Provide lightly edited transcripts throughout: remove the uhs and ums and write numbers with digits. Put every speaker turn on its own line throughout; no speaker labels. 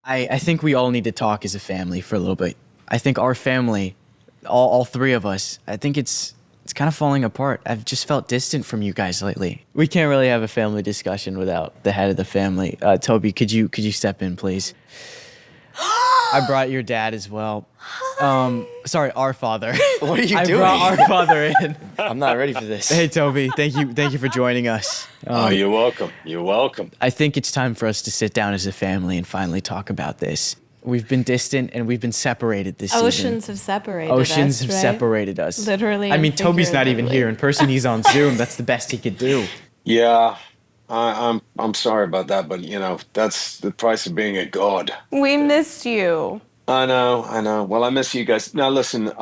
I think we all need to talk as a family for a little bit. I think our family, all three of us, I think it's kind of falling apart. I've just felt distant from you guys lately. We can't really have a family discussion without the head of the family. Toby, could you step in, please? I brought your dad as well. Sorry, our father.
What are you
I
doing?
brought our father in.
I'm not ready for this.
Hey, Toby, thank you for joining us.
You're welcome. You're welcome.
I think it's time for us to sit down as a family and finally talk about this. We've been distant and we've been separated this season.
Oceans have separated us,
Oceans have
right?
separated us.
Literally
I mean,
and
Toby's not even
figuratively.
here. In person, he's on Zoom. That's the best he could do.
Yeah, I'm sorry about that, but that's the price of being a god.
We miss you.
I know. Well, I miss you guys. Now listen,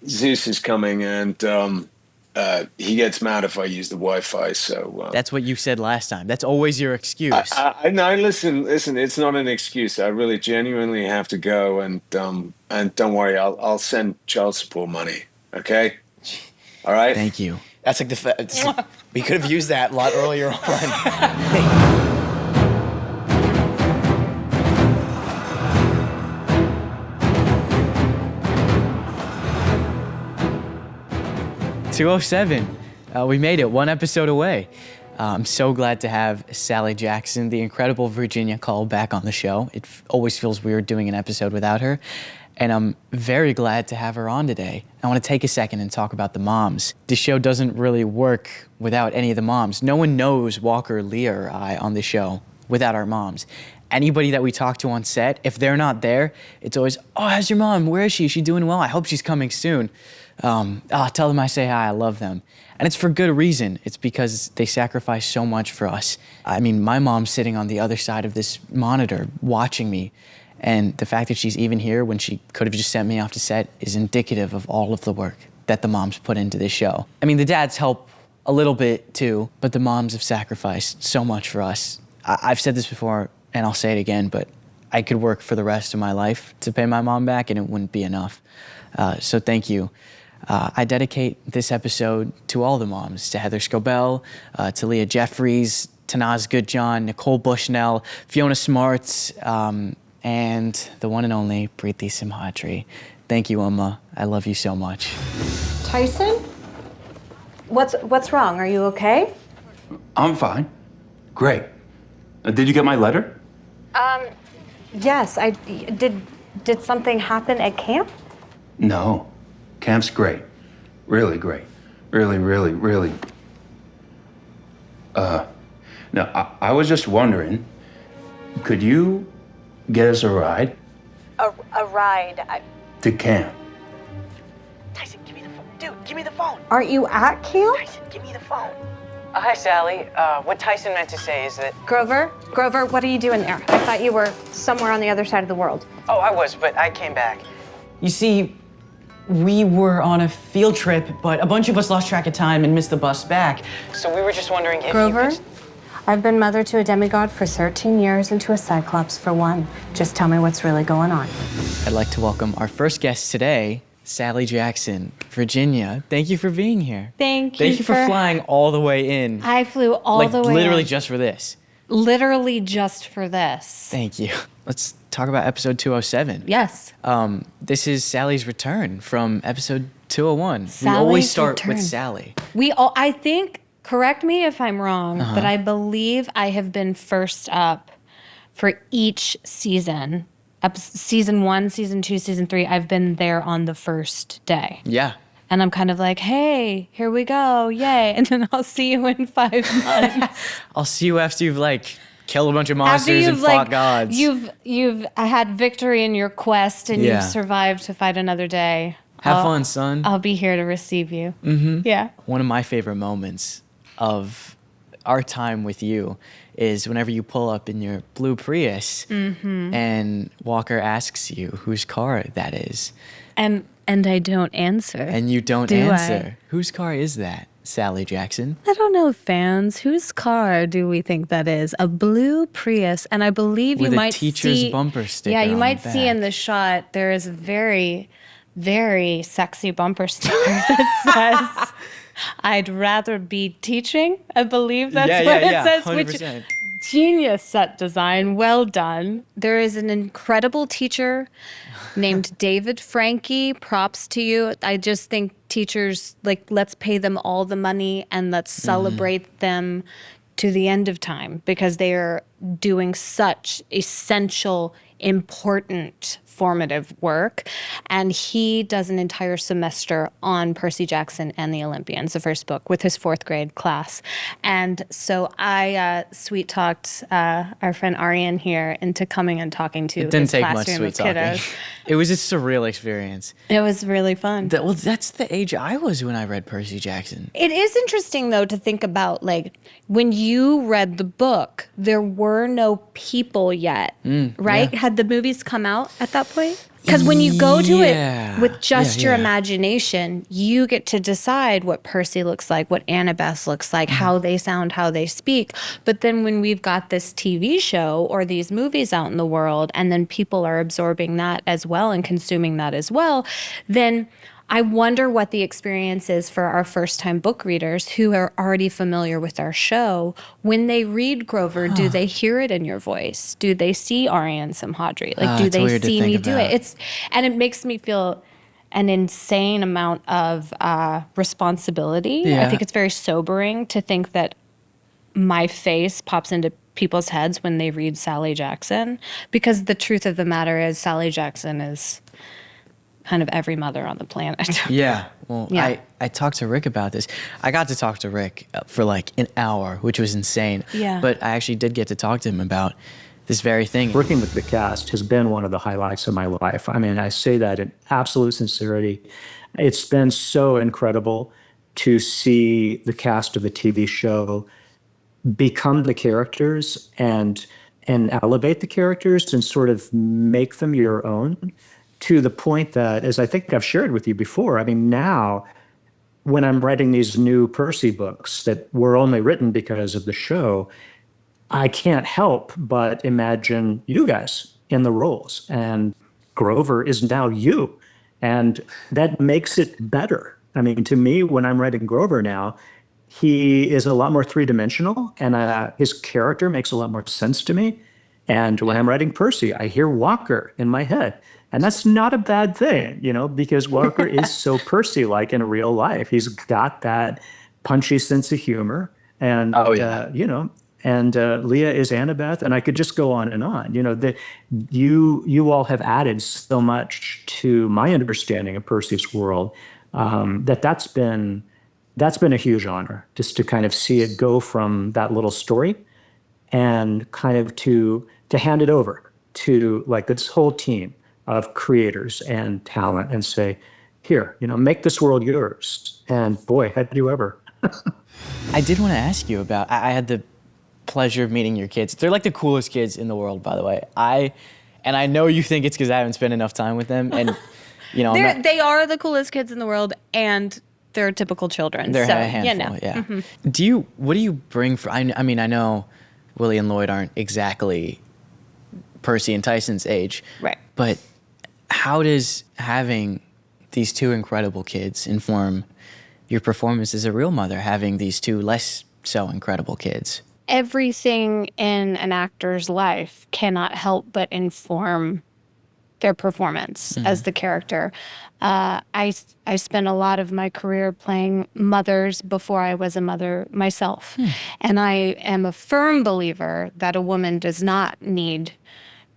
Zeus is coming, and he gets mad if I use the Wi-Fi. So
That's what you said last time. That's always your excuse.
no, listen. It's not an excuse. I really genuinely have to go, and don't worry, I'll send child support money. Okay. All right.
Thank you.
That's like we could have used that a lot earlier on.
207. We made it, one episode away. I'm so glad to have Sally Jackson, the incredible Virginia Kull, back on the show. It always feels weird doing an episode without her. And I'm very glad to have her on today. I want to take a second and talk about the moms. The show doesn't really work without any of the moms. No one knows Walker, Leah, or I on the show without our moms. Anybody that we talk to on set, if they're not there, it's always, oh, how's your mom? Where is she? Is she doing well? I hope she's coming soon. Tell them I say hi, I love them. And it's for good reason. It's because they sacrifice so much for us. I mean, my mom's sitting on the other side of this monitor watching me. And the fact that she's even here when she could have just sent me off to set is indicative of all of the work that the moms put into this show. I mean, the dads help a little bit too, but the moms have sacrificed so much for us. I've said this before, and I'll say it again, but I could work for the rest of my life to pay my mom back, and it wouldn't be enough. So thank you. I dedicate this episode to all the moms, to Heather Scobell, to Leah Jeffries, Tanaz Goodjohn, Nicole Bushnell, Fiona Smart, and the one and only Preeti Simhatri. Thank you, Uma. I love you so much.
Tyson? What's wrong? Are you okay?
I'm fine. Great. Did you get my letter?
Yes, I did. Did something happen at camp?
No. Camp's great. Really great. Really. No, I was just wondering, could you get us a ride
A ride?
to camp?
Tyson, give me the phone. Dude, give me the phone.
Aren't you at camp?
Tyson, give me the phone.
Hi, Sally. What Tyson meant to say is that...
Grover, what are you doing there? I thought you were somewhere on the other side of the world.
Oh, I was, but I came back.
You see, we were on a field trip, but a bunch of us lost track of time and missed the bus back.
So we were just wondering if
Grover,
you could...
I've been mother to a demigod for 13 years and to a cyclops for 1. Just tell me what's really going on.
I'd like to welcome our first guest today, Sally Jackson. Virginia, thank you for being here.
Thank you
for flying all the way in.
I flew all the way
literally
in.
just for this.
Literally just for this.
Thank you. Let's talk about episode 207.
Yes.
This is Sally's return from episode 201. We
Sally's
always start
return.
with Sally.
I think, correct me if I'm wrong, but I believe I have been first up for each season. Season 1, season 2, season 3, I've been there on the first day.
Yeah.
And I'm kind of like, hey, here we go, yay. And then I'll see you in 5 months.
I'll see you after you've killed a bunch of monsters and fought gods.
You've had victory in your quest and you've survived to fight another day.
Have fun, son.
I'll be here to receive you. Mm-hmm. Yeah.
One of my favorite moments of our time with you is whenever you pull up in your blue Prius and Walker asks you whose car that is.
And I don't answer.
And you don't
Do
answer. Whose car is that, Sally Jackson?
I don't know, fans. Whose car do we think that is? A blue Prius. And I believe
With
you
a
might
teacher's
see...
bumper sticker
Yeah, you
on
might
the
see in
back.
the shot, there is a very, very sexy bumper sticker that says... I'd rather be teaching. I believe that's
Yeah,
what
yeah,
it
yeah,
says.
100%.
Genius set design. Well done. There is an incredible teacher named David Frankie. Props to you. I just think teachers, like, let's pay them all the money and let's celebrate them to the end of time, because they are doing such essential, important, formative work. And he does an entire semester on Percy Jackson and the Olympians, the first book, with his 4th grade class. And so I sweet talked our friend Aryan here into coming and talking to
It didn't
his
take much
classroom
sweet
of
talking.
kiddos.
It was a surreal experience.
It was really fun.
Well, that's the age I was when I read Percy Jackson.
It is interesting, though, to think about, like, when you read the book, there were no people yet, right?
yeah.
Had the movies come out at that point? Because when you go to
Yeah.
it with just your
Yeah.
imagination, you get to decide what Percy looks like, what Annabeth looks like, how they sound, how they speak. But then when we've got this TV show or these movies out in the world, and then people are absorbing that as well and consuming that as well, then I wonder what the experience is for our first-time book readers who are already familiar with our show. When they read Grover, do they hear it in your voice? Do they see Aryan Simhadri? Like, do
it's
they
weird to
see me
think
do
about.
it? And it makes me feel an insane amount of responsibility.
Yeah.
I think it's very sobering to think that my face pops into people's heads when they read Sally Jackson, because the truth of the matter is Sally Jackson is kind of every mother on the planet.
Yeah. Well,
Yeah.
I talked to Rick about this. I got to talk to Rick for like an hour, which was insane.
Yeah.
But I actually did get to talk to him about this very thing.
Working with the cast has been one of the highlights of my life. I mean, I say that in absolute sincerity. It's been so incredible to see the cast of the TV show become the characters and elevate the characters and sort of make them your own, to the point that, as I think I've shared with you before, I mean, now when I'm writing these new Percy books that were only written because of the show, I can't help but imagine you guys in the roles. And Grover is now you. And that makes it better. I mean, to me, when I'm writing Grover now, he is a lot more three-dimensional, and his character makes a lot more sense to me. And when I'm writing Percy, I hear Walker in my head. And that's not a bad thing, you know, because Walker is so Percy-like in real life. He's got that punchy sense of humor. And, you know, and Leah is Annabeth, and I could just go on and on. You know, you all have added so much to my understanding of Percy's world that's been a huge honor, just to kind of see it go from that little story and kind of to hand it over to like this whole team of creators and talent and say, here, you know, make this world yours. And boy, had you ever.
I did want to ask you about, I had the pleasure of meeting your kids. They're like the coolest kids in the world, by the way. I know you think it's because I haven't spent enough time with them. And, you know,
They are the coolest kids in the world, and they're typical children.
they're
so,
a handful, yeah. What do you bring for, I mean, I know Willie and Lloyd aren't exactly Percy and Tyson's age.
Right.
But how does having these two incredible kids inform your performance as a real mother, having these two less so incredible kids?
Everything in an actor's life cannot help but inform their performance as the character. I spent a lot of my career playing mothers before I was a mother myself. And I am a firm believer that a woman does not need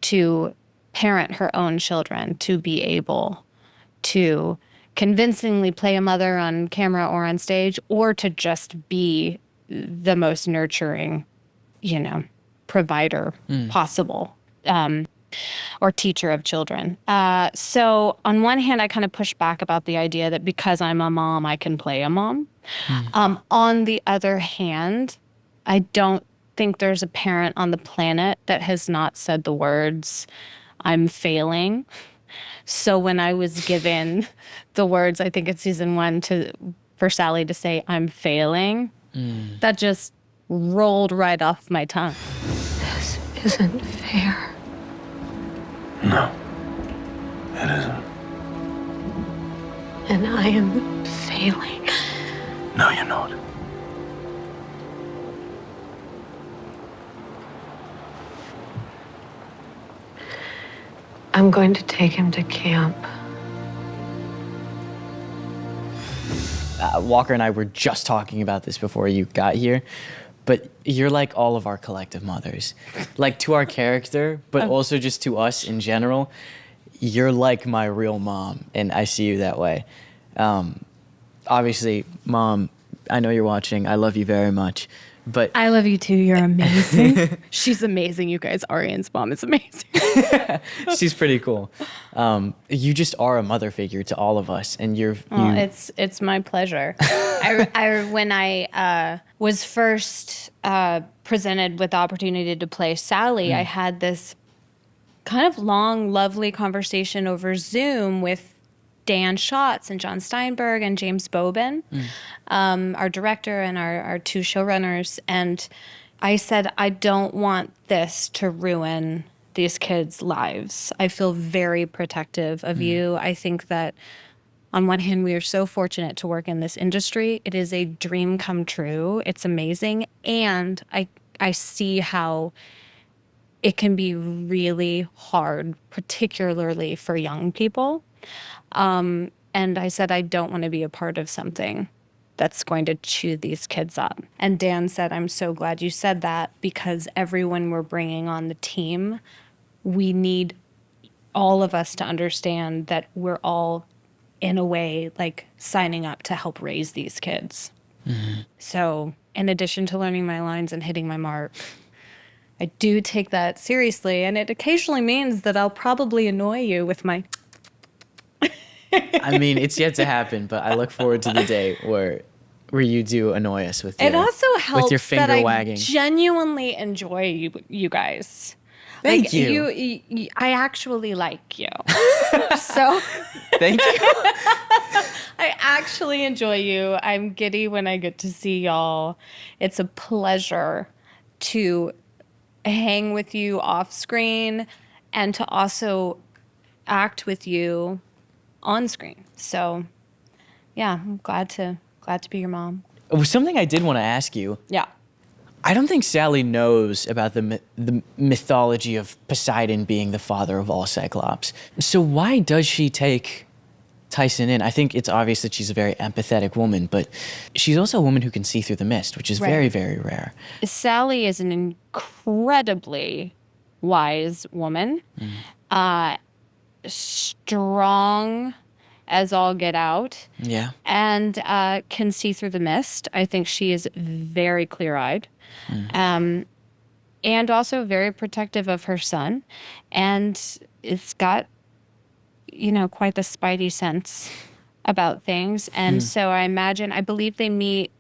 to parent her own children to be able to convincingly play a mother on camera or on stage, or to just be the most nurturing, you know, provider possible, or teacher of children. So on one hand, I kind of push back about the idea that because I'm a mom, I can play a mom. On the other hand, I don't think there's a parent on the planet that has not said the words, I'm failing. So when I was given the words, I think it's season 1, for Sally to say, I'm failing, that just rolled right off my tongue.
This isn't fair.
No, it isn't.
And I am failing.
No, you're not.
I'm going to take him to camp.
Walker and I were just talking about this before you got here, but you're like all of our collective mothers. Like to our character, but also just to us in general. You're like my real mom, and I see you that way. Obviously, Mom, I know you're watching. I love you very much. But
I love you too. You're amazing. She's amazing, you guys. Aryan's mom is amazing.
she's pretty cool. You just are a mother figure to all of us, and
It's my pleasure. When I was first presented with the opportunity to play Sally, I had this kind of long, lovely conversation over Zoom with Dan Schatz and Jon Steinberg and James Bobin, our director and our two showrunners. And I said, I don't want this to ruin these kids' lives. I feel very protective of you. I think that on one hand, we are so fortunate to work in this industry. It is a dream come true. It's amazing. And I see how it can be really hard, particularly for young people. And I said, I don't want to be a part of something that's going to chew these kids up. And Dan said, I'm so glad you said that, because everyone we're bringing on the team, we need all of us to understand that we're all, in a way, like signing up to help raise these kids. So in addition to learning my lines and hitting my mark, I do take that seriously. And it occasionally means that I'll probably annoy you with my...
I mean, it's yet to happen, but I look forward to the day where you do annoy us with
It also helps
with your finger
that
wagging.
I genuinely enjoy you guys.
Thank
like,
you.
I actually like you. So
Thank you.
I actually enjoy you. I'm giddy when I get to see y'all. It's a pleasure to hang with you off screen and to also act with you on screen. So yeah, I'm glad to be your mom.
It was something I did want to ask you.
Yeah.
I don't think Sally knows about the mythology of Poseidon being the father of all Cyclops. So why does she take Tyson in? I think it's obvious that she's a very empathetic woman, but she's also a woman who can see through the mist, which is very, very rare.
Sally is an incredibly wise woman. Strong as all get out.
Yeah.
And can see through the mist. I think she is very clear-eyed. And also very protective of her son. And it's got, quite the spidey sense about things. And so I believe they meet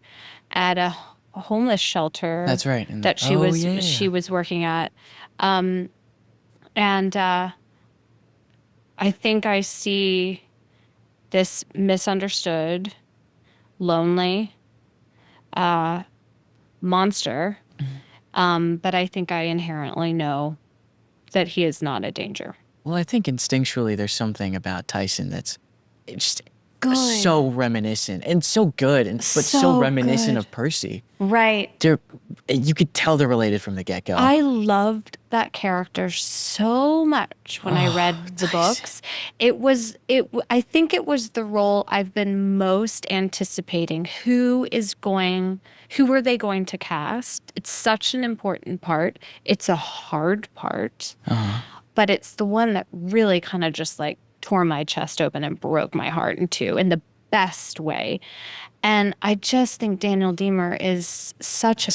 at a homeless shelter.
That's right.
That she was working at. I think I see this misunderstood, lonely monster, but I think I inherently know that he is not a danger.
Well, I think instinctually there's something about Tyson that's just
Good.
so reminiscent and so good, but so reminiscent of Percy.
Right.
You could tell they're related from the get-go.
I loved that character so much when I read the books. I think it was the role I've been most anticipating. Who are they going to cast? It's such an important part. It's a hard part, but it's the one that really kind of just like tore my chest open and broke my heart in two in the best way. And I just think Daniel Diemer is such a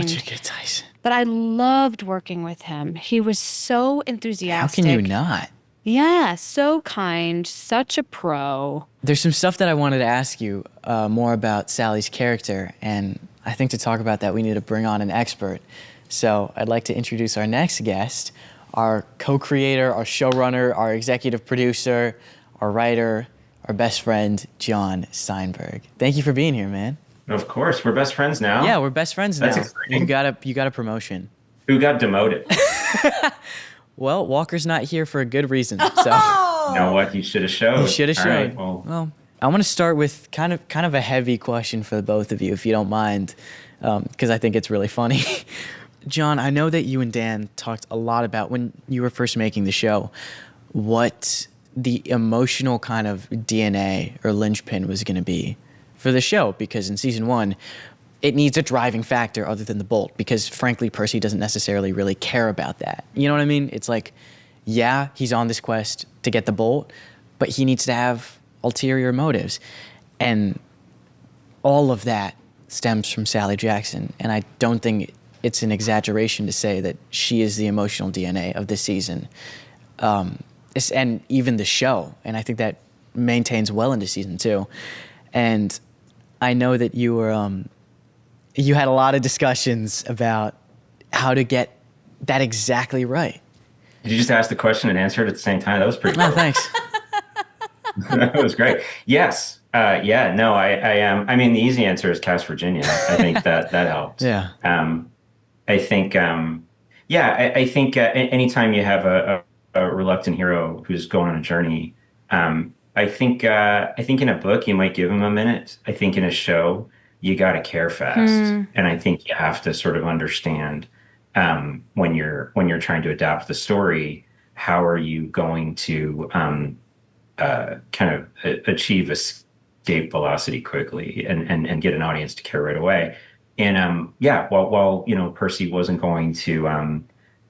good Tyson.
But I loved working with him. He was so enthusiastic.
How can you not?
Yeah, so kind, such a pro.
There's some stuff that I wanted to ask you more about Sally's character, and I think to talk about that we need to bring on an expert. So I'd like to introduce our next guest, our co-creator, our showrunner, our executive producer, our writer, our best friend, Jon Steinberg. Thank you for being here, man.
Of course, we're best friends now.
Yeah, we're best friends now.
That's exciting.
You got a promotion.
Who got demoted?
Well, Walker's not here for a good reason. So
You know what? You should have showed.
you should have
All
showed.
right, well,
I want to start with kind of a heavy question for the both of you, if you don't mind, because I think it's really funny. Jon, I know that you and Dan talked a lot about when you were first making the show, what the emotional kind of DNA or linchpin was going to be for the show, because in season 1, it needs a driving factor other than the bolt, because frankly, Percy doesn't necessarily really care about that. You know what I mean? It's like, yeah, he's on this quest to get the bolt, but he needs to have ulterior motives. And all of that stems from Sally Jackson. And I don't think it's an exaggeration to say that she is the emotional DNA of this season. And even the show. And I think that maintains well into season 2. And I know that you were, you had a lot of discussions about how to get that exactly right.
Did you just ask the question and answer it at the same time? That was pretty cool.
Oh, thanks.
That was great. Yes. Yeah, no, I am. I mean, the easy answer is cast Virginia. I think that helped.
Yeah.
I think, I think anytime you have a reluctant hero who's going on a journey, I think in a book, you might give him a minute. I think in a show, you got to care fast. And I think you have to sort of understand when you're trying to adapt the story, how are you going to kind of achieve escape velocity quickly and get an audience to care right away. And while Percy wasn't going to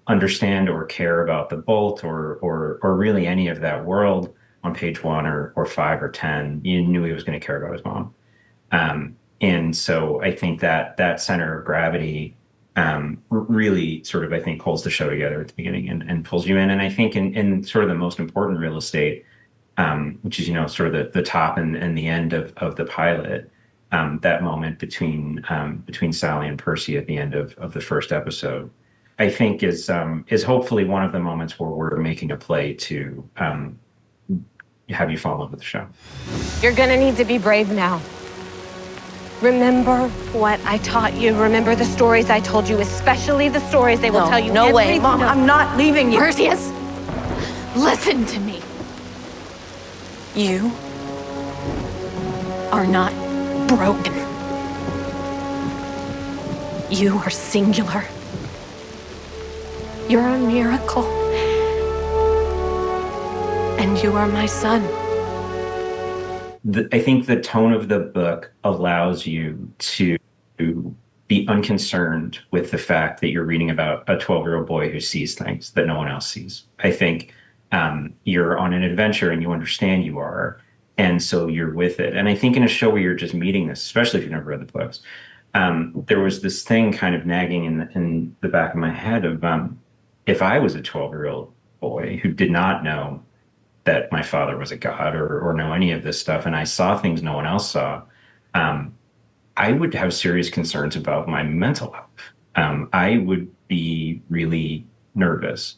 understand or care about the bolt or really any of that world on page 1 or 5 or 10, you knew he was going to care about his mom. And so I think that center of gravity really sort of, I think, holds the show together at the beginning and pulls you in. And I think in sort of the most important real estate, which is, sort of the top and the end of the pilot, that moment between Sally and Percy at the end of the first episode, I think is hopefully one of the moments where we're making a play to have you fall in love with the show.
You're gonna need to be brave now. Remember what I taught you. Remember the stories I told you, especially the stories they will tell you.
No way, Mom, I'm not leaving you.
Perseus, listen to me.
You are not broken. You are singular. You're a miracle. And you are my son.
I think the tone of the book allows you to be unconcerned with the fact that you're reading about a 12-year-old boy who sees things that no one else sees. I think you're on an adventure and you understand you are, and so you're with it. And I think in a show where you're just meeting this, especially if you've never read the books, there was this thing kind of nagging in the back of my head of if I was a 12-year-old boy who did not know that my father was a god or know any of this stuff, and I saw things no one else saw, I would have serious concerns about my mental health. I would be really nervous.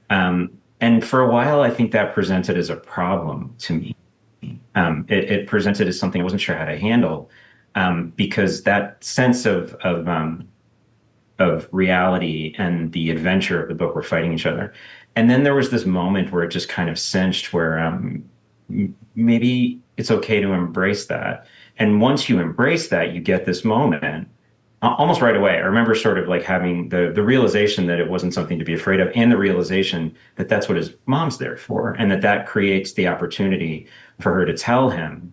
And for a while, I think that presented as a problem to me. It presented as something I wasn't sure how to handle, because that sense of reality and the adventure of the book were fighting each other. And then there was this moment where it just kind of cinched where maybe it's okay to embrace that. And once you embrace that, you get this moment almost right away. I remember sort of like having the realization that it wasn't something to be afraid of, and the realization that that's what his mom's there for, and that creates the opportunity for her to tell him,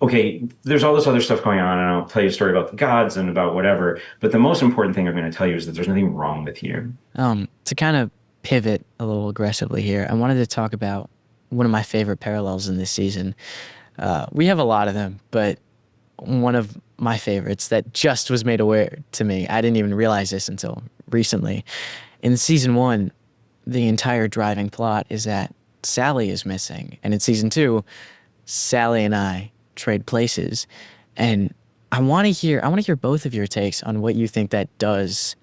okay, there's all this other stuff going on, and I'll tell you a story about the gods and about whatever, but the most important thing I'm going to tell you is that there's nothing wrong with you.
To kind of pivot a little aggressively here, I wanted to talk about one of my favorite parallels in this season. We have a lot of them, but one of my favorites that just was made aware to me, I didn't even realize this until recently. In season 1, the entire driving plot is that Sally is missing. And in season 2, Sally and I trade places. And I want to hear both of your takes on what you think that does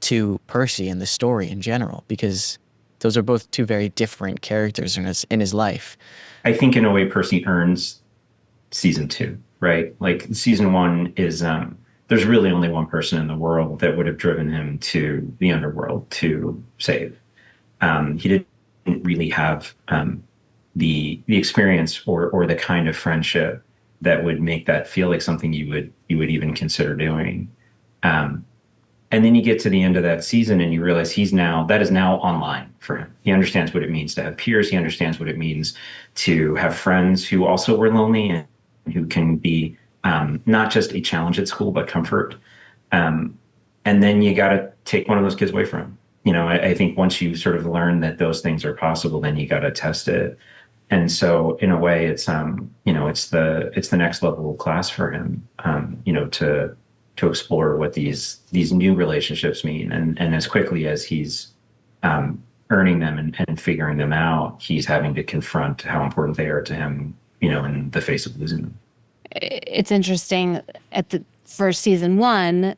to Percy and the story in general, because those are both two very different characters in his life.
I think in a way Percy earns season 2, right? Like season 1 is, there's really only one person in the world that would have driven him to the underworld to save. He didn't really have the experience or the kind of friendship that would make that feel like something you would even consider doing. And then you get to the end of that season and you realize that is now online for him. He understands what it means to have peers. He understands what it means to have friends who also were lonely and who can be not just a challenge at school, but comfort. And then you got to take one of those kids away from him. You know, I think once you sort of learn that those things are possible, then you got to test it. And so in a way, it's the next level of class for him, to explore what these new relationships mean. And as quickly as he's earning them and figuring them out, he's having to confront how important they are to him, in the face of losing them.
It's interesting for season 1,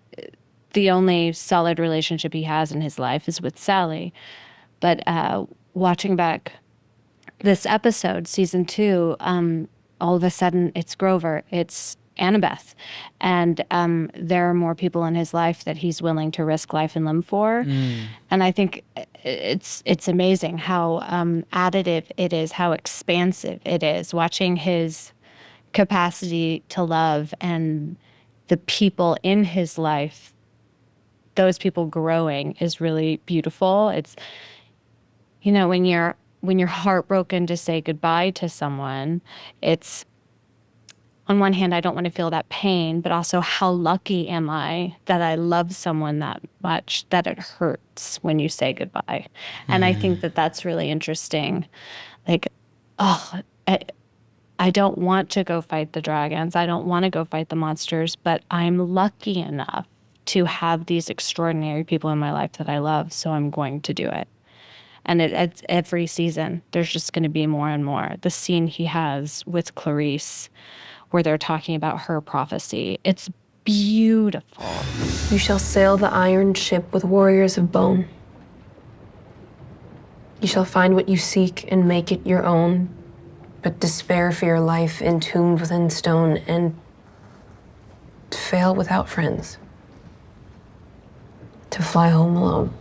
the only solid relationship he has in his life is with Sally. But watching back this episode, season 2, all of a sudden it's Grover, it's Annabeth, and there are more people in his life that he's willing to risk life and limb for. And I think it's amazing how additive it is, how expansive it is, watching his capacity to love and the people in his life, those people growing, is really beautiful. It's, when you're heartbroken to say goodbye to someone, it's, on one hand, I don't want to feel that pain, but also how lucky am I that I love someone that much that it hurts when you say goodbye. And I think that that's really interesting. Like, I don't want to go fight the dragons. I don't want to go fight the monsters, but I'm lucky enough to have these extraordinary people in my life that I love, so I'm going to do it. And it's every season, there's just going to be more and more. The scene he has with Clarisse, where they're talking about her prophecy, it's beautiful.
You shall sail the iron ship with warriors of bone. You shall find what you seek and make it your own, but despair for your life entombed within stone and fail without friends. To fly home alone.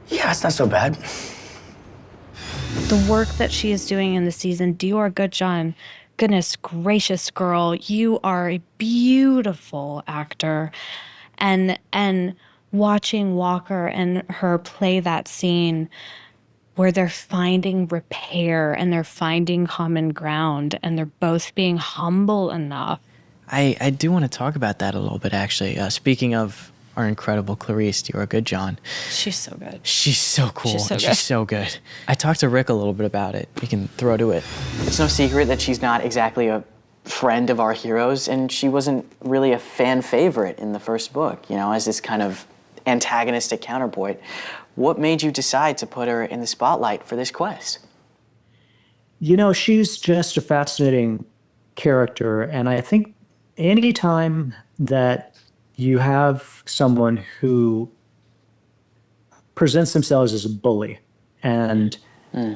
Yeah, it's not so bad.
The work that she is doing in the season, you are good, Jon. Goodness gracious, girl, you are a beautiful actor. And watching Walker and her play that scene where they're finding repair and they're finding common ground and they're both being humble enough.
I do want to talk about that a little bit, actually. Speaking of our incredible Clarisse, you are good, Jon.
She's so good.
She's so cool.
She's so good.
I talked to Rick a little bit about it. We can throw to it. It's no secret that she's not exactly a friend of our heroes, and she wasn't really a fan favorite in the first book, as this kind of antagonistic counterpoint. What made you decide to put her in the spotlight for this quest?
She's just a fascinating character, and I think anytime that you have someone who presents themselves as a bully and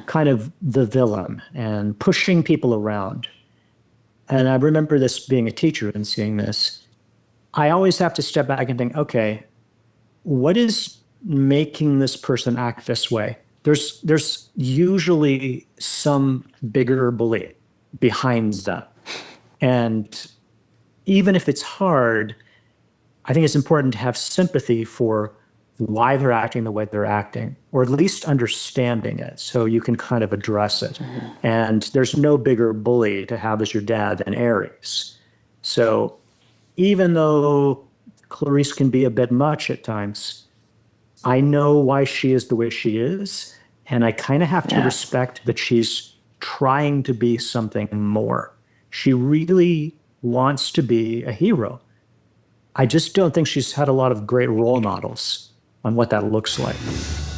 kind of the villain and pushing people around. And I remember this being a teacher and seeing this. I always have to step back and think, okay, what is making this person act this way? There's usually some bigger bully behind them. And even if it's hard, I think it's important to have sympathy for why they're acting the way they're acting, or at least understanding it so you can kind of address it. And there's no bigger bully to have as your dad than Ares. So even though Clarisse can be a bit much at times, I know why she is the way she is, and I kind of have to respect that she's trying to be something more. She really wants to be a hero. I just don't think she's had a lot of great role models on what that looks like.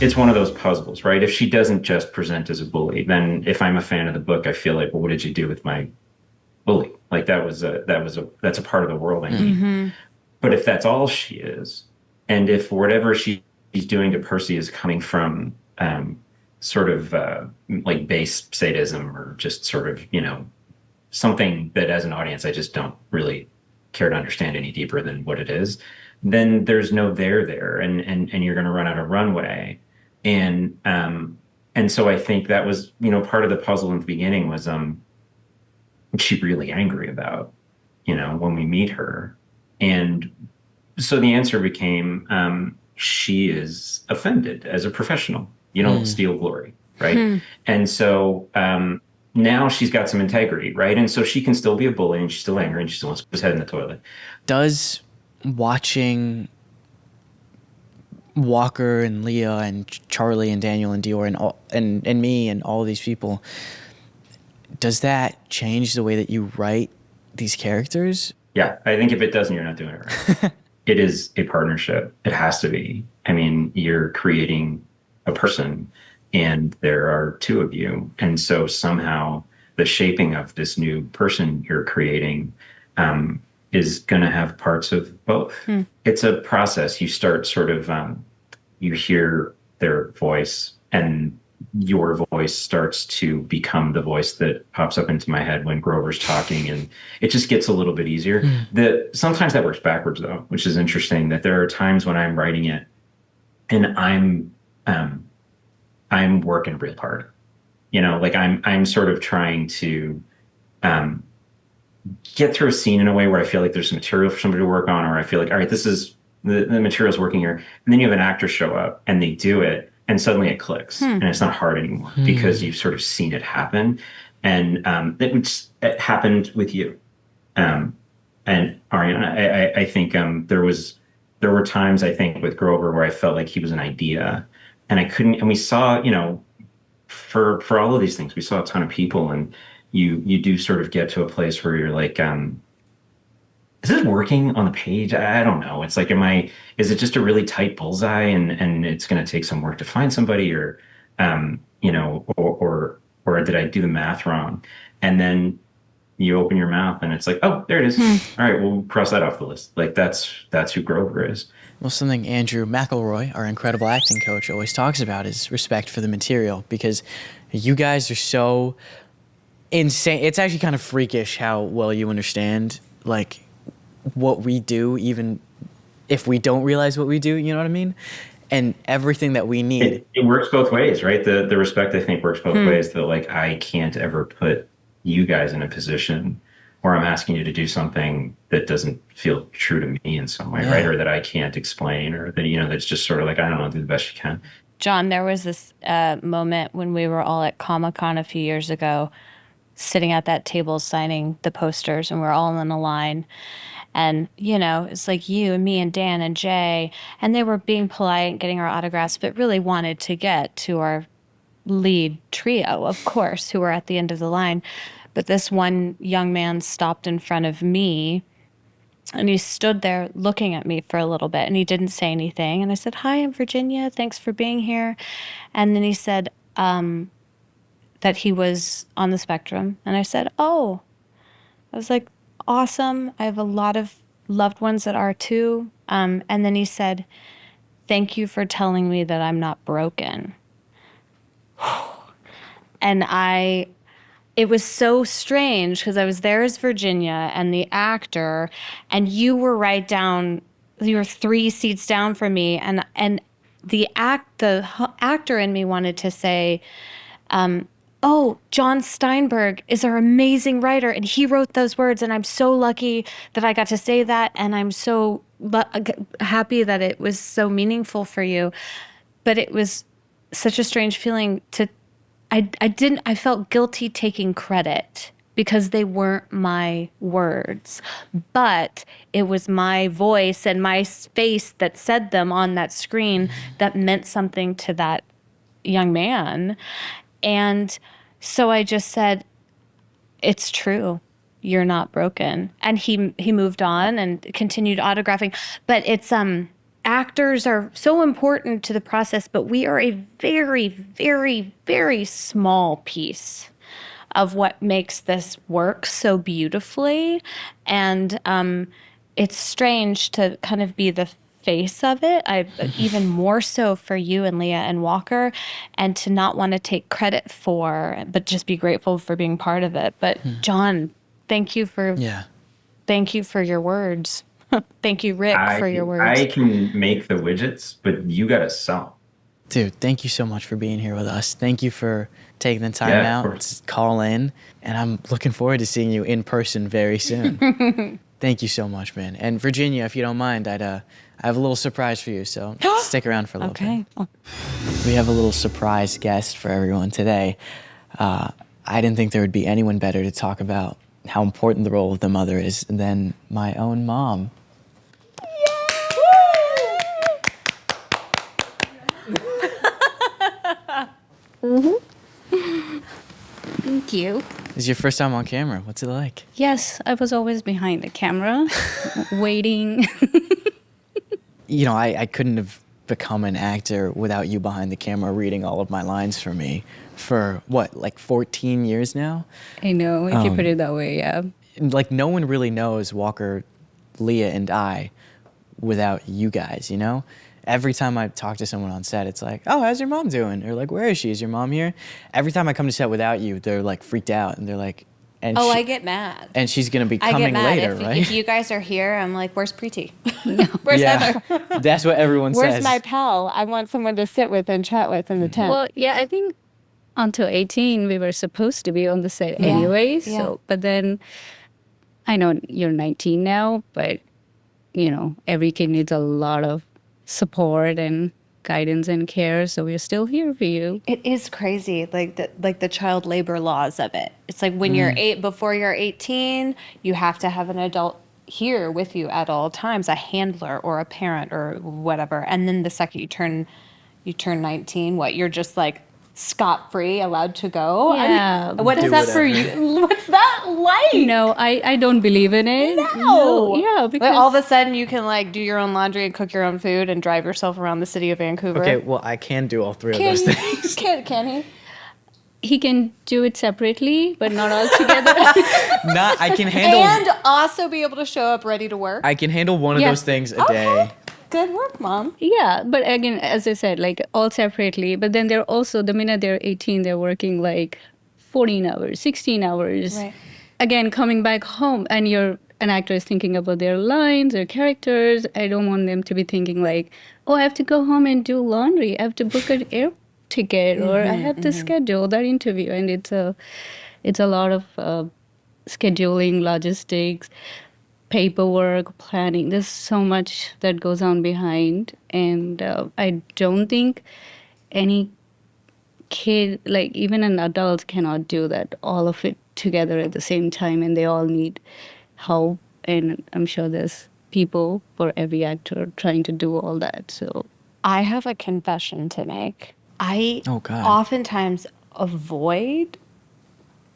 It's one of those puzzles, right? If she doesn't just present as a bully, then if I'm a fan of the book, I feel like, well, what did you do with my bully? Like that's a part of the world I need. But if that's all she is, and if whatever she's doing to Percy is coming from sort of like base sadism or just sort of, something that as an audience, I just don't really care to understand any deeper than what it is, then there's no there, and you're going to run out of runway. And so I think that was, part of the puzzle in the beginning was, what's she really angry about, when we meet her. And so the answer became, she is offended as a professional. You don't steal glory, right? And so now she's got some integrity, right? And so she can still be a bully, and she's still angry, and she still wants to put his head in the toilet.
Does watching Walker and Leah and Charlie and Daniel and Dior and me and all these people, does that change the way that you write these characters?
Yeah, I think if it doesn't, you're not doing it right. It is a partnership. It has to be. I mean, you're creating a person, and there are two of you. And so somehow the shaping of this new person you're creating is going to have parts of both. It's a process. You start sort of, you hear their voice, and your voice starts to become the voice that pops up into my head when Grover's talking, and it just gets a little bit easier. Sometimes that works backwards, though, which is interesting, that there are times when I'm writing it and I'm working real hard. Like I'm sort of trying to get through a scene in a way where I feel like there's some material for somebody to work on, or I feel like, all right, this is the material's working here. And then you have an actor show up and they do it, and suddenly it clicks, and it's not hard anymore because you've sort of seen it happen. And it happened with you. And Aryan, I think there were times, I think, with Grover where I felt like he was an idea, and I couldn't, and we saw, for all of these things, we saw a ton of people, and you do sort of get to a place where you're like, is this working on the page? I don't know. It's like, is it just a really tight bullseye, and it's going to take some work to find somebody, or, or did I do the math wrong? And then you open your mouth and it's like, oh, there it is. All right, we'll cross that off the list. Like that's who Grover is.
Well, something Andrew McElroy, our incredible acting coach, always talks about is respect for the material, because you guys are so insane. It's actually kind of freakish how well you understand like what we do, even if we don't realize what we do, you know what I mean? And everything that we need.
It works both ways, right? The respect, I think, works both ways. That like, I can't ever put you guys in a position where I'm asking you to do something that doesn't feel true to me in some way, right? Or that I can't explain, or that, that's just sort of like, I don't know, do the best you can.
Jon, there was this moment when we were all at Comic-Con a few years ago, sitting at that table signing the posters, and we're all in a line. And, it's like you and me and Dan and Jay, and they were being polite and getting our autographs, but really wanted to get to our lead trio, of course, who were at the end of the line. But this one young man stopped in front of me, and he stood there looking at me for a little bit, and he didn't say anything. And I said, "Hi, I'm Virginia. Thanks for being here." And then he said that he was on the spectrum. And I said, "Oh." I was like, "Awesome. I have a lot of loved ones that are too." And then he said, "Thank you for telling me that I'm not broken." And it was so strange because I was there as Virginia and the actor, and you were you were 3 seats down from me, and the actor in me wanted to say, "Oh, Jon Steinberg is our amazing writer, and he wrote those words, and I'm so lucky that I got to say that, and I'm so happy that it was so meaningful for you." But it was such a strange feeling I felt guilty taking credit because they weren't my words, but it was my voice and my face that said them on that screen that meant something to that young man. And so I just said, "It's true. You're not broken." And he moved on and continued autographing. But it's actors are so important to the process, but we are a very, very, very small piece of what makes this work so beautifully. And it's strange to kind of be the face of it. Even more so for you and Leah and Walker, and to not want to take credit for, but just be grateful for being part of it. But Jon, thank you for your words. Thank you, Rick, for your words.
I can make the widgets, but you gotta sell.
Dude, thank you so much for being here with us. Thank you for taking the time
Yeah, of
out
course.
to call in. And I'm looking forward to seeing you in person very soon. Thank you so much, man. And Virginia, if you don't mind, I have a little surprise for you, so stick around for a little bit.
Okay.
We have a little surprise guest for everyone today. I didn't think there would be anyone better to talk about how important the role of the mother is than my own mom.
Thank you.
This is your first time on camera. What's it like?
Yes, I was always behind the camera, waiting.
You know, I couldn't have become an actor without you behind the camera reading all of my lines for me for, what, like 14 years now?
I know, if you put it that way, yeah.
Like, no one really knows Walker, Leah, and I without you guys, you know? Every time I talk to someone on set, it's like, oh, how's your mom doing? Or like, where is she? Is your mom here? Every time I come to set without you, they're like freaked out and they're like, and
I get mad.
And she's gonna be
I
coming
get mad
later,
if,
right?
if you guys are here. I'm like, where's Preeti? Where's Heather?
That's what everyone
Where's
says.
my pal? I want someone to sit with and chat with in the tent.
Well, yeah, I think until 18, we were supposed to be on the set anyway. So, but then I know you're 19 now, but you know, every kid needs a lot of support and guidance and care, so we're still here for you.
It is crazy, like the child labor laws of it. It's like when you're before you're 18, you have to have an adult here with you at all times, a handler or a parent or whatever. And then the second you turn 19, what, you're just like scot-free, allowed to go?
Yeah.
What is that for you? What's that like?
No, I don't believe in it.
No.
Yeah, because
Like all of a sudden you can like do your own laundry and cook your own food and drive yourself around the city of Vancouver.
Okay, well, I can do all three of those things.
Can he?
he can do it separately, but not all together.
I can handle.
And also be able to show up ready to work.
I can handle one of those things a day.
Good work, Mom.
Yeah, but again, as I said, like all separately. But then they're also, the minute they're 18, they're working like 14 hours, 16 hours.
Right.
Again, coming back home, and an actor is thinking about their lines, their characters. I don't want them to be thinking like, oh, I have to go home and do laundry. I have to book an air ticket, or I have to schedule that interview. And it's a lot of scheduling, logistics, paperwork, planning. There's so much that goes on behind. And I don't think any kid, like even an adult, cannot do that, all of it together at the same time. And they all need help. And I'm sure there's people for every actor trying to do all that. So
I have a confession to make. I
Oh, God.
oftentimes avoid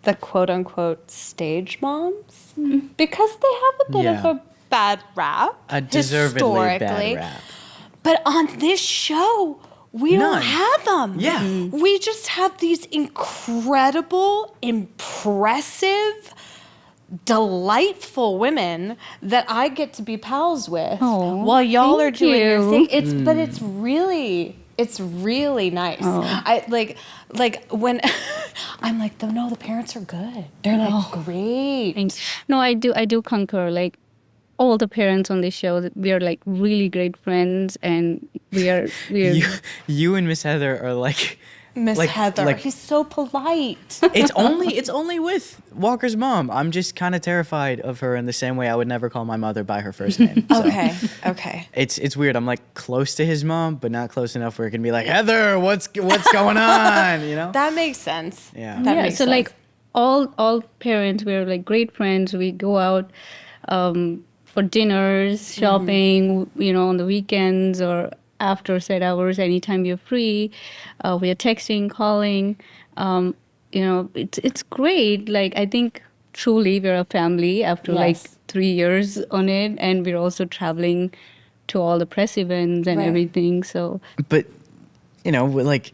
the quote-unquote stage moms because they have a bit of a bad rap.
A deservedly
historically.
bad rap.
But on this show, we
None.
don't have them.
Yeah.
We just have these incredible, impressive, delightful women that I get to be pals with while y'all are doing your thing. But it's really nice. I like when I'm like, no, the parents are good. They're like great.
no, I do concur. Like all the parents on this show, we are like really great friends, and we're
You and Miss Heather are like
Miss
like-
Heather.
like-
He's so polite.
it's only with Walker's mom. I'm just kind of terrified of her in the same way I would never call my mother by her first name. So
Okay.
It's weird. I'm like close to his mom, but not close enough where it can be like, Heather, what's going on? You know?
That makes sense.
Yeah.
That makes
so
sense.
like all parents, we're like great friends. We go out for dinners, shopping, on the weekends or after set hours, anytime you're free. We are texting, calling. It's great. Like I think truly we're a family after like 3 years on it, and we're also traveling to all the press events and everything. So,
But, like,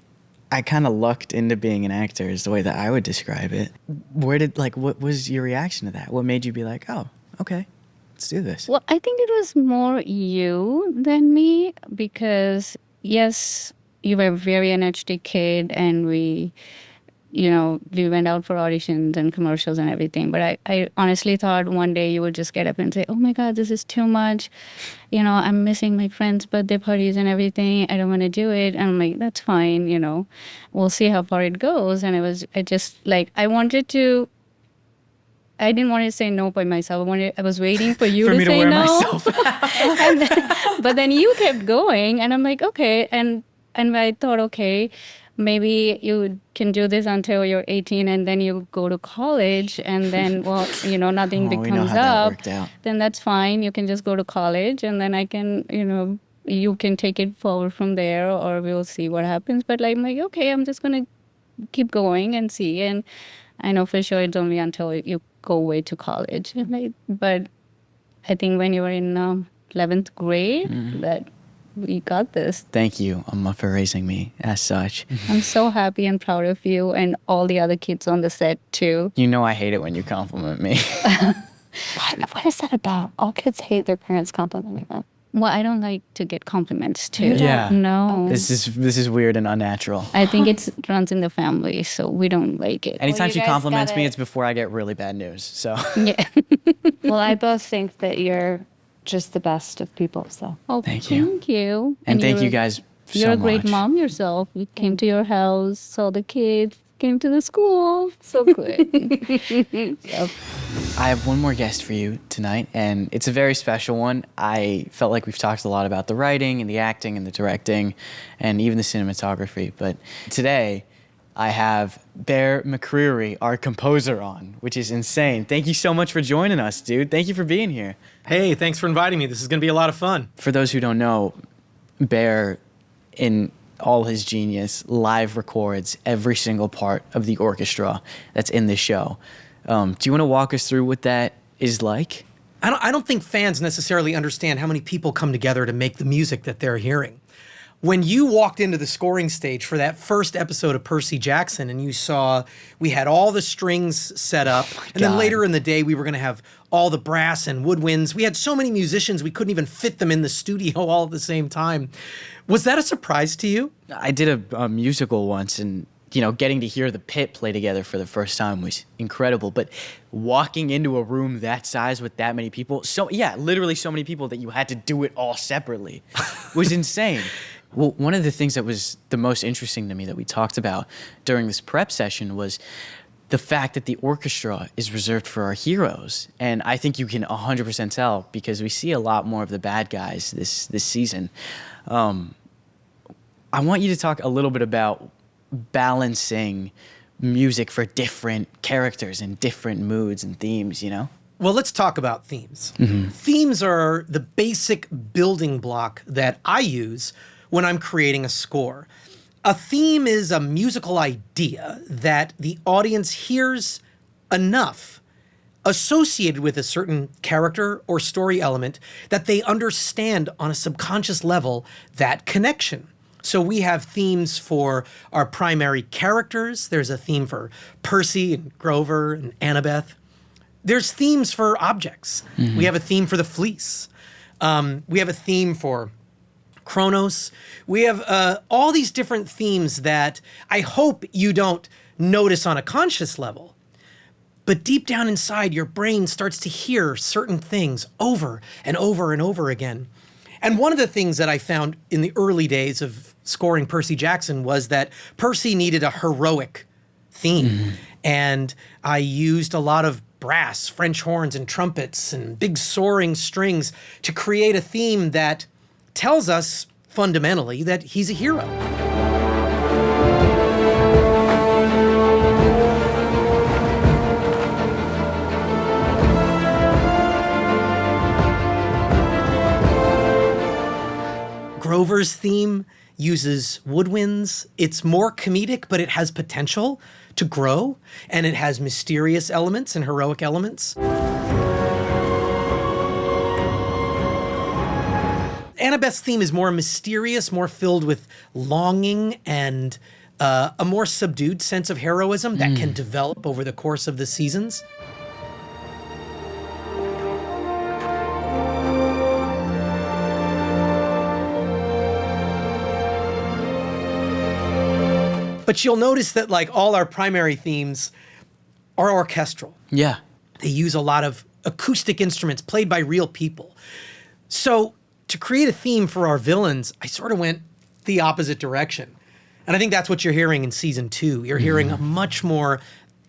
I kind of lucked into being an actor is the way that I would describe it. What was your reaction to that? What made you be like, oh, okay, let's do this?
well, I think it was more you than me, because yes, you were a very energetic kid, and we we went out for auditions and commercials and everything. But I honestly thought one day you would just get up and say, oh my God, this is too much. I'm missing my friends' birthday parties and everything. I don't want to do it. And I'm like, that's fine, we'll see how far it goes. And I didn't want to say no by myself. I was waiting for you
for
to
me
say
to wear
no.
myself.
But then you kept going, and I'm like, okay. And I thought, okay, maybe you can do this until you're 18, and then you go to college, and then, nothing
We know
becomes
how that
up.
worked out.
Then that's fine. You can just go to college, and then I can, you can take it forward from there, or we'll see what happens. But I'm like, okay, I'm just going to keep going and see. And I know for sure it's only until you go away to college. But I think when you were in 11th grade, that we got this.
Thank you, Amma, for raising me as such.
I'm so happy and proud of you and all the other kids on the set too.
I hate it when you compliment me.
What is that about? All kids hate their parents complimenting them.
Well, I don't like to get compliments too.
Yeah.
No.
This is weird and unnatural.
I think it runs in the family, so we don't like it.
Anytime
you
she
guys
compliments me,
gotta-
it's before I get really bad news. So
Yeah.
Well, I both think that you're just the best of people. So
Oh,
Thank you.
Thank you.
and thank
you're-
you guys so
You're a great
much.
mom yourself. We came to your house, saw the kids, came to the school. So good. Yep.
I have one more guest for you tonight, and it's a very special one. I felt like we've talked a lot about the writing and the acting and the directing and even the cinematography, but today I have Bear McCreary, our composer, on, which is insane. Thank you so much for joining us, dude. Thank you for being here.
Hey, thanks for inviting me. This is going to be a lot of fun.
For those who don't know, Bear, in all his genius, live records every single part of the orchestra that's in this show. Do you want to walk us through what that is like?
I don't think fans necessarily understand how many people come together to make the music that they're hearing. When you walked into the scoring stage for that first episode of Percy Jackson and you saw we had all the strings set up, and then
God.
later in the day we were going to have all the brass and woodwinds. We had so many musicians we couldn't even fit them in the studio all at the same time. Was that a surprise to you?
I did a musical once, and getting to hear the pit play together for the first time was incredible. But walking into a room that size with that many people, literally so many people that you had to do it all separately, was insane. Well, one of the things that was the most interesting to me that we talked about during this prep session was the fact that the orchestra is reserved for our heroes. And I think you can 100% tell because we see a lot more of the bad guys this season. I want you to talk a little bit about balancing music for different characters and different moods and themes,
Well, let's talk about themes. Themes are the basic building block that I use when I'm creating a score. A theme is a musical idea that the audience hears enough associated with a certain character or story element that they understand on a subconscious level that connection. So we have themes for our primary characters. There's a theme for Percy and Grover and Annabeth. There's themes for objects. We have a theme for the fleece. We have a theme for Kronos. We have all these different themes that I hope you don't notice on a conscious level. But deep down inside, your brain starts to hear certain things over and over and over again. And one of the things that I found in the early days of scoring Percy Jackson was that Percy needed a heroic theme. And I used a lot of brass, French horns and trumpets and big soaring strings to create a theme that tells us fundamentally that he's a hero. Grover's theme uses woodwinds. It's more comedic, but it has potential to grow, and it has mysterious elements and heroic elements. Annabeth's theme is more mysterious, more filled with longing and a more subdued sense of heroism that can develop over the course of the seasons. But you'll notice that like all our primary themes are orchestral.
Yeah.
They use a lot of acoustic instruments played by real people. So to create a theme for our villains, I sort of went the opposite direction. And I think that's what you're hearing in season 2. You're hearing a much more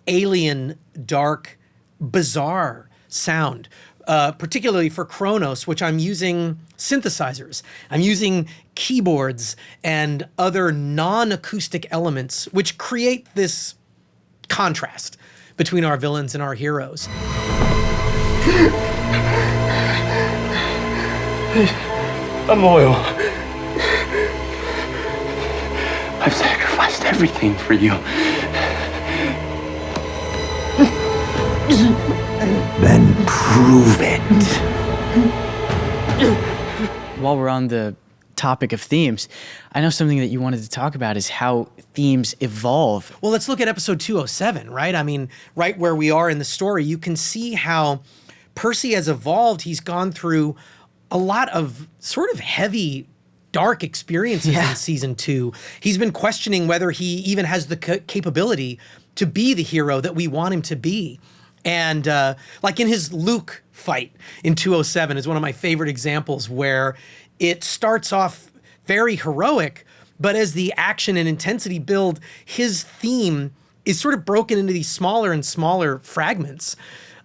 alien, dark, bizarre sound, particularly for Kronos, which I'm using synthesizers. I'm using keyboards and other non-acoustic elements, which create this contrast between our villains and our heroes.
I'm loyal. I've sacrificed everything for you.
Then prove it.
While we're on the topic of themes, I know something that you wanted to talk about is how themes evolve.
Well, let's look at episode 207, right? I mean, right where we are in the story, you can see how Percy has evolved. He's gone through a lot of sort of heavy, dark experiences in season 2. He's been questioning whether he even has the capability to be the hero that we want him to be. And like in his Luke fight in 207 is one of my favorite examples where it starts off very heroic, but as the action and intensity build, his theme is sort of broken into these smaller and smaller fragments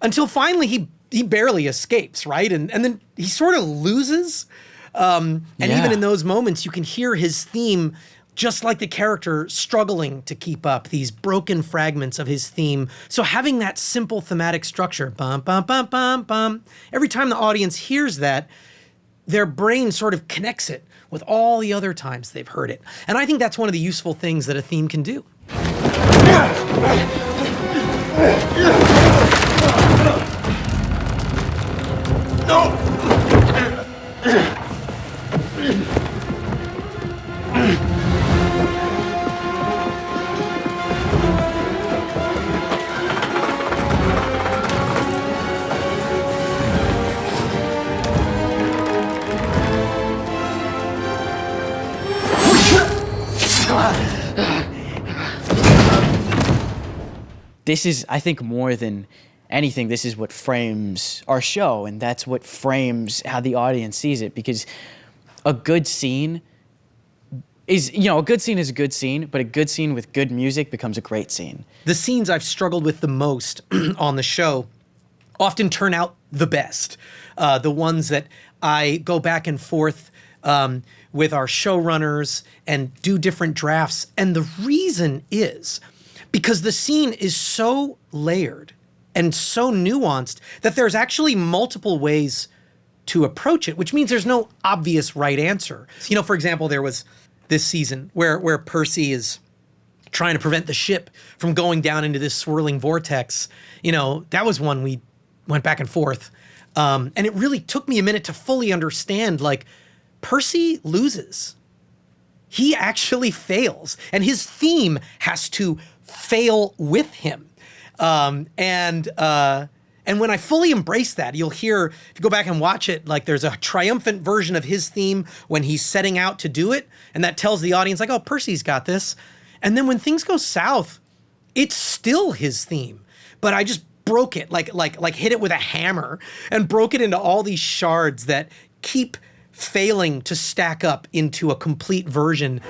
until finally he barely escapes, right? And then he sort of loses. And even in those moments, you can hear his theme just like the character struggling to keep up, these broken fragments of his theme. So having that simple thematic structure, bum, bum, bum, bum, bum, every time the audience hears that, their brain sort of connects it with all the other times they've heard it. And I think that's one of the useful things that a theme can do.
This is, I think, more than anything, this is what frames our show, and that's what frames how the audience sees it, because a good scene is, a good scene is a good scene, but a good scene with good music becomes a great scene.
The scenes I've struggled with the most on the show often turn out the best. The ones that I go back and forth with our showrunners and do different drafts. And the reason is because the scene is so layered and so nuanced that there's actually multiple ways to approach it, which means there's no obvious right answer. For example, there was this season where Percy is trying to prevent the ship from going down into this swirling vortex. That was one we went back and forth. And it really took me a minute to fully understand, like, Percy loses. He actually fails. And his theme has to fail with him. And when I fully embrace that, you'll hear, if you go back and watch it, like there's a triumphant version of his theme when he's setting out to do it. And that tells the audience like, oh, Percy's got this. And then when things go south, it's still his theme. But I just broke it, like hit it with a hammer and broke it into all these shards that keep failing to stack up into a complete version.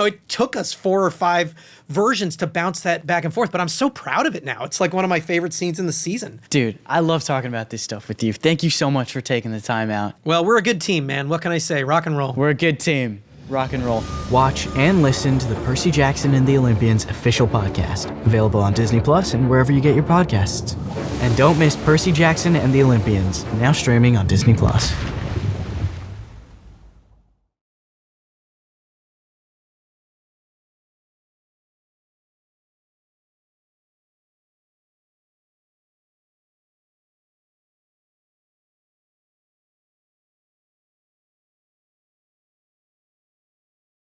It took us 4 or 5 versions to bounce that back and forth, but I'm so proud of it now. It's like one of my favorite scenes in the season.
Dude, I love talking about this stuff with you. Thank you so much for taking the time out.
Well, we're a good team, man. What can I say? Rock and roll.
We're a good team. Rock and roll. Watch and listen to the Percy Jackson and the Olympians official podcast, available on Disney+ and wherever you get your podcasts. And don't miss Percy Jackson and the Olympians, now streaming on Disney+.